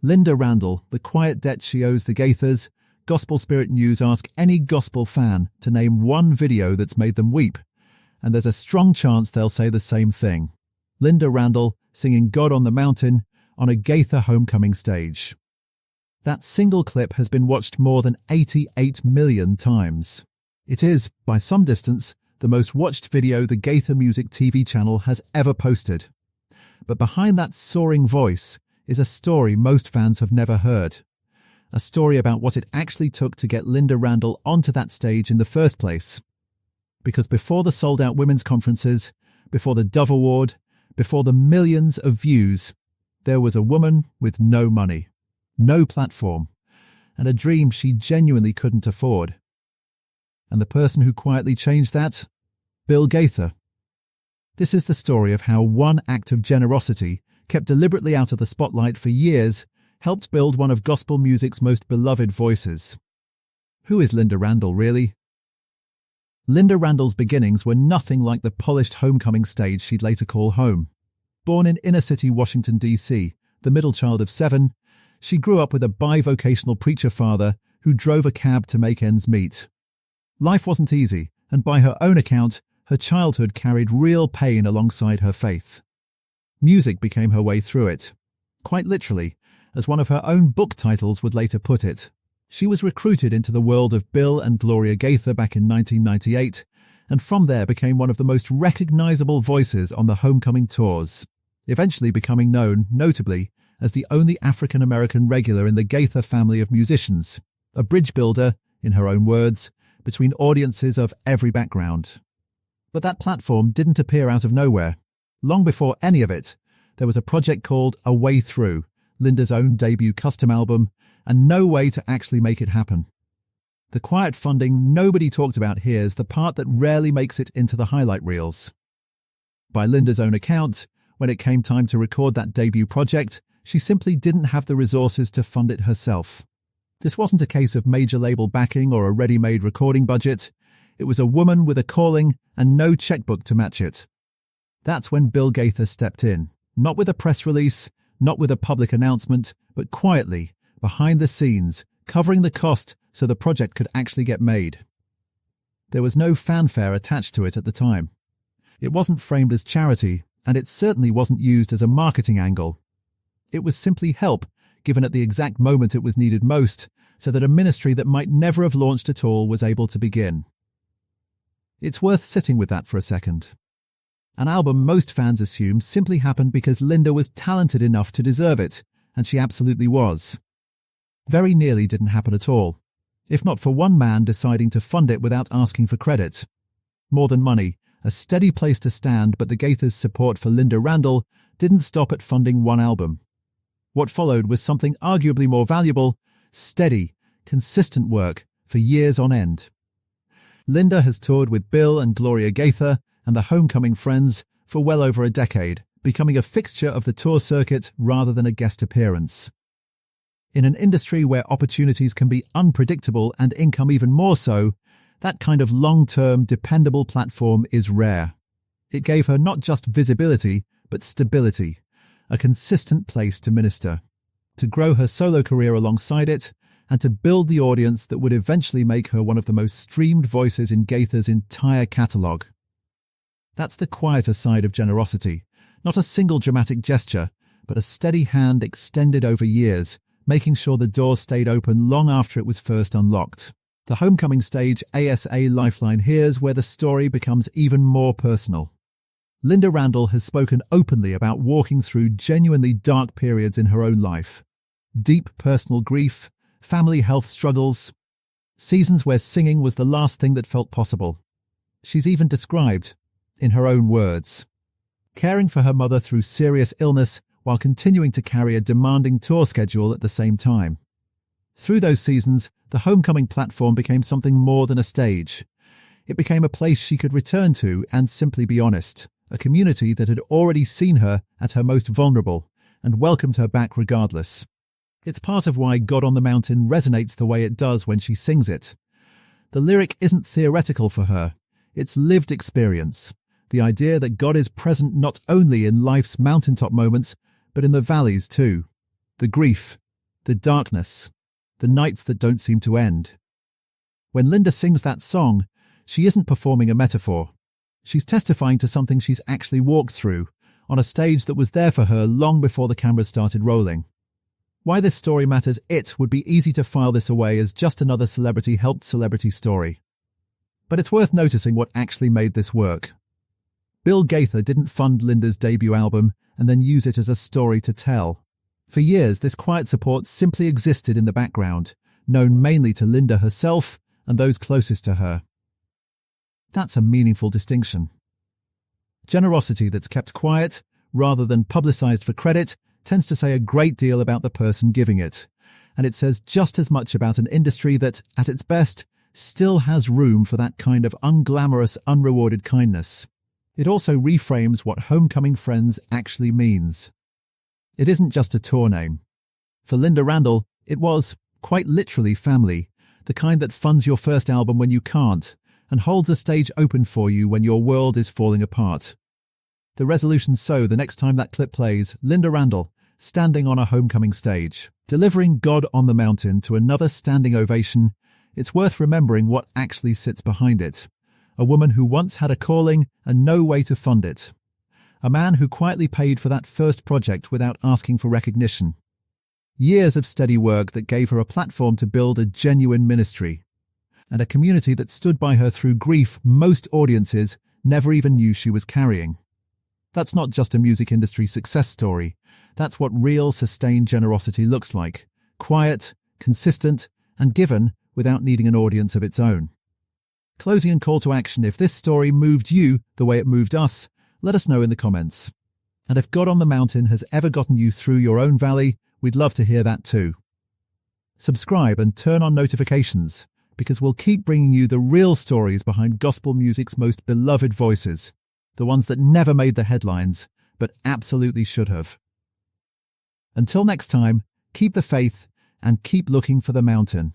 Lynda Randle, the quiet debt she owes the Gaithers. Gospel Spirit News ask any gospel fan to name one video that's made them weep, and there's a strong chance they'll say the same thing. Lynda Randle singing God on the Mountain on a Gaither homecoming stage. That single clip has been watched more than 88 million times. It is, by some distance, the most watched video the Gaither Music TV channel has ever posted. But behind that soaring voice is a story most fans have never heard. A story about what it actually took to get Lynda Randle onto that stage in the first place. Because before the sold-out women's conferences, before the Dove Award, before the millions of views, there was a woman with no money, no platform, and a dream she genuinely couldn't afford. And the person who quietly changed that? Bill Gaither. This is the story of how one act of generosity, kept deliberately out of the spotlight for years, helped build one of gospel music's most beloved voices. Who is Lynda Randle, really? Lynda Randle's beginnings were nothing like the polished homecoming stage she'd later call home. Born in inner-city Washington, D.C., the middle child of 7, she grew up with a bivocational preacher father who drove a cab to make ends meet. Life wasn't easy, and by her own account, her childhood carried real pain alongside her faith. Music became her way through it. Quite literally, as one of her own book titles would later put it. She was recruited into the world of Bill and Gloria Gaither back in 1998, and from there became one of the most recognizable voices on the homecoming tours, eventually becoming known, notably, as the only African-American regular in the Gaither family of musicians, a bridge builder, in her own words, between audiences of every background. But that platform didn't appear out of nowhere. Long before any of it, there was a project called A Way Through, Lynda's own debut custom album, and no way to actually make it happen. The quiet funding nobody talked about here is the part that rarely makes it into the highlight reels. By Lynda's own account, when it came time to record that debut project, she simply didn't have the resources to fund it herself. This wasn't a case of major label backing or a ready-made recording budget. It was a woman with a calling and no checkbook to match it. That's when Bill Gaither stepped in, not with a press release, not with a public announcement, but quietly, behind the scenes, covering the cost so the project could actually get made. There was no fanfare attached to it at the time. It wasn't framed as charity, and it certainly wasn't used as a marketing angle. It was simply help, given at the exact moment it was needed most, so that a ministry that might never have launched at all was able to begin. It's worth sitting with that for a second. An album most fans assume simply happened because Lynda was talented enough to deserve it, and she absolutely was. Very nearly didn't happen at all, if not for one man deciding to fund it without asking for credit. More than money, a steady place to stand, but the Gaithers' support for Lynda Randle didn't stop at funding one album. What followed was something arguably more valuable: steady, consistent work for years on end. Lynda has toured with Bill and Gloria Gaither and the Homecoming Friends for well over a decade, becoming a fixture of the tour circuit rather than a guest appearance. In an industry where opportunities can be unpredictable and income even more so, that kind of long-term, dependable platform is rare. It gave her not just visibility, but stability, a consistent place to minister, to grow her solo career alongside it, and to build the audience that would eventually make her one of the most streamed voices in Gaither's entire catalogue. That's the quieter side of generosity, not a single dramatic gesture, but a steady hand extended over years, making sure the door stayed open long after it was first unlocked. The homecoming stage ASA Lifeline here's where the story becomes even more personal. Lynda Randle has spoken openly about walking through genuinely dark periods in her own life. Deep personal grief, family health struggles, seasons where singing was the last thing that felt possible. She's even described, in her own words, caring for her mother through serious illness while continuing to carry a demanding tour schedule at the same time. Through those seasons, the Homecoming platform became something more than a stage. It became a place she could return to and simply be honest, a community that had already seen her at her most vulnerable and welcomed her back regardless. It's part of why God on the Mountain resonates the way it does when she sings it. The lyric isn't theoretical for her, it's lived experience. The idea that God is present not only in life's mountaintop moments, but in the valleys too. The grief, the darkness, the nights that don't seem to end. When Lynda sings that song, she isn't performing a metaphor. She's testifying to something she's actually walked through, on a stage that was there for her long before the cameras started rolling. Why this story matters, it would be easy to file this away as just another celebrity-helped celebrity story. But it's worth noticing what actually made this work. Bill Gaither didn't fund Lynda's debut album and then use it as a story to tell. For years, this quiet support simply existed in the background, known mainly to Lynda herself and those closest to her. That's a meaningful distinction. Generosity that's kept quiet, rather than publicized for credit, tends to say a great deal about the person giving it, and it says just as much about an industry that, at its best, still has room for that kind of unglamorous, unrewarded kindness. It also reframes what Homecoming Friends actually means. It isn't just a tour name. For Lynda Randle, it was, quite literally, family, the kind that funds your first album when you can't, and holds a stage open for you when your world is falling apart. The resolution's so the next time that clip plays, Lynda Randle, standing on a homecoming stage, delivering God on the Mountain to another standing ovation, it's worth remembering what actually sits behind it. A woman who once had a calling and no way to fund it. A man who quietly paid for that first project without asking for recognition. Years of steady work that gave her a platform to build a genuine ministry. And a community that stood by her through grief most audiences never even knew she was carrying. That's not just a music industry success story. That's what real, sustained generosity looks like. Quiet, consistent, and given without needing an audience of its own. Closing and call to action: if this story moved you the way it moved us, let us know in the comments. And if God on the Mountain has ever gotten you through your own valley, we'd love to hear that too. Subscribe and turn on notifications, because we'll keep bringing you the real stories behind gospel music's most beloved voices, the ones that never made the headlines, but absolutely should have. Until next time, keep the faith and keep looking for the mountain.